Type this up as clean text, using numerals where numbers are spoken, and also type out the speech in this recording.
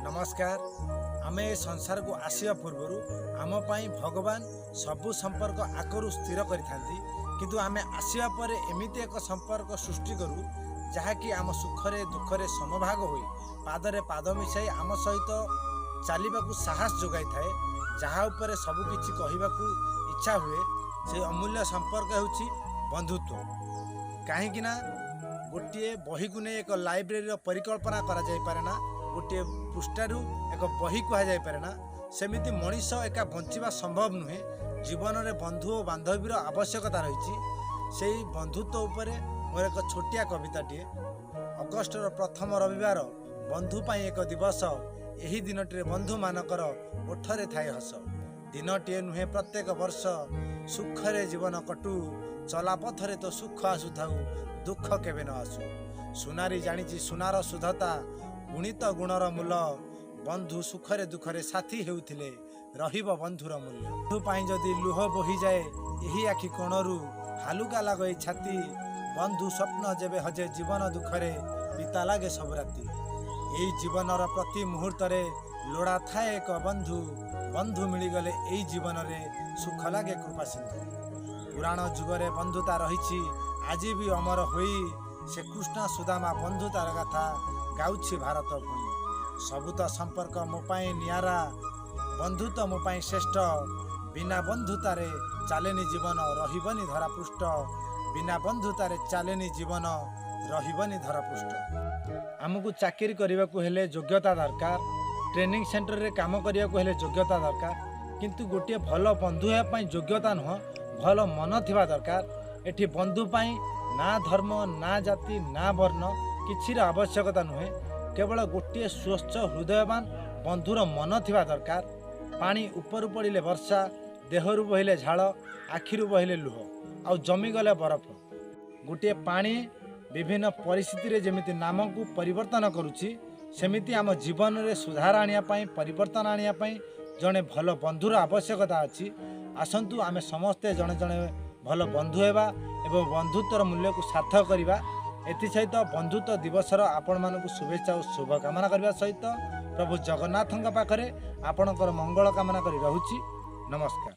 नमस्कार। आमे संसार को आसिया पूर्व आम भगवान सबु संपर्क आगु स्थिर किंतु आमे आसिया पर एमिति एक संपर्क सृष्टि करूँ जहाँकि आम सुखरे दुखरे समभाग हो पादरे पाद मिसाई आम सहित चलने साहस जोगाई थाए जहाँ उपरे सबकिछि कहवाकू इच्छा हुए से अमूल्य संपर्क होछि बंधुत्व। कहीं गोटे बही को नहीं एक लाइब्रेरी परिकल्पना करा जाय पारे ना, गोटे पृष्ठारू एक बही कहुई पारे ना, सेमिति मनीष एका बंचिबा संभव नुहे। जीवन में बंधु और बांधवीर आवश्यकता रही। से बंधुत्व उपरे मोर एक छोटिया कविताटे। अगस्टर प्रथम रविवार बंधु पाई एक दिवस, यही दिनटे बंधु मानकर ओठरे थाए हस। दिनटे नुहे प्रत्येक वर्ष, सुखरे जीवन कटू, चला पथरे तो सुख आसु थाऊ, दुख केबे न आसु। सुनारी जानिछि सुनार शुद्धता, गुणित गुणर मूल, बंधु सुखरे दुखरे साथी हेउथिले रहिब बंधुर मूल्य। बंधु पाई जदि लुह बोही जाए यही आखि कोणरू, हालुका लागई छाती, बंधु स्वप्न जेबे हजे जीवन दुखरे, पिता लागे सब राती। यही जीवनर प्रति मुहूर्त लोड़ा थाए एक बंधु, बंधु मिलगले यही जीवन में सुख लागे कृपा सिंधु। पुराण जुगरे बंधुता रही आज भी अमर होई, से कृष्ण सुदामा बंधुतार गाथा गाउछि भारत भूमि। सबुत संपर्क मोपाई नियारा, बंधुत्व मोपाई श्रेष्ठ, बिना बंधुतारे चालेनी जीवन रहिबनी धरा पृष्ठ, बिना बंधुतारे चालेनी जीवन रहिबनी धरा पृष्ठ। आमको चाकरी करने को हेले योग्यता दरकार, ट्रेनिंग सेंटर रे काम करने को हेले योग्यता दरकार, किंतु गोटे भल बंधु होगापी योग्यता नुह, भल मन थिबा दरकार। एठी बंधु पाई ना धर्म ना जाति ना वर्ण किछिर आवश्यकता नुहे, केवल गोटे स्वस्थ हृदयवान बंधुर मन थिबा दरकार। पानी उपरू पड़िले वर्षा, देहरु बहिले झाड़, आखिरु बहिले लुह, आउ जमीगले बरफ। गोटे पानी विभिन्न परिस्थिति रे जेमिति नाम को परिवर्तन करुछि, सेमिति आम जीवन रे सुधार आनिया पई, परिवर्तन आनिया पई जने भल बंधुर आवश्यकता अछि। आसंतु आमे समस्ते जने जने भल बंधु हेबा एवं बंधुत्वर मूल्य को सार्थक करवा। एसहित बंधुत्व दिवसर आपण मानक शुभेच्छा और शुभकामना करने सहित प्रभु जगन्नाथ पाखरे आपणकर मंगल कामना करी रहुछि। नमस्कार।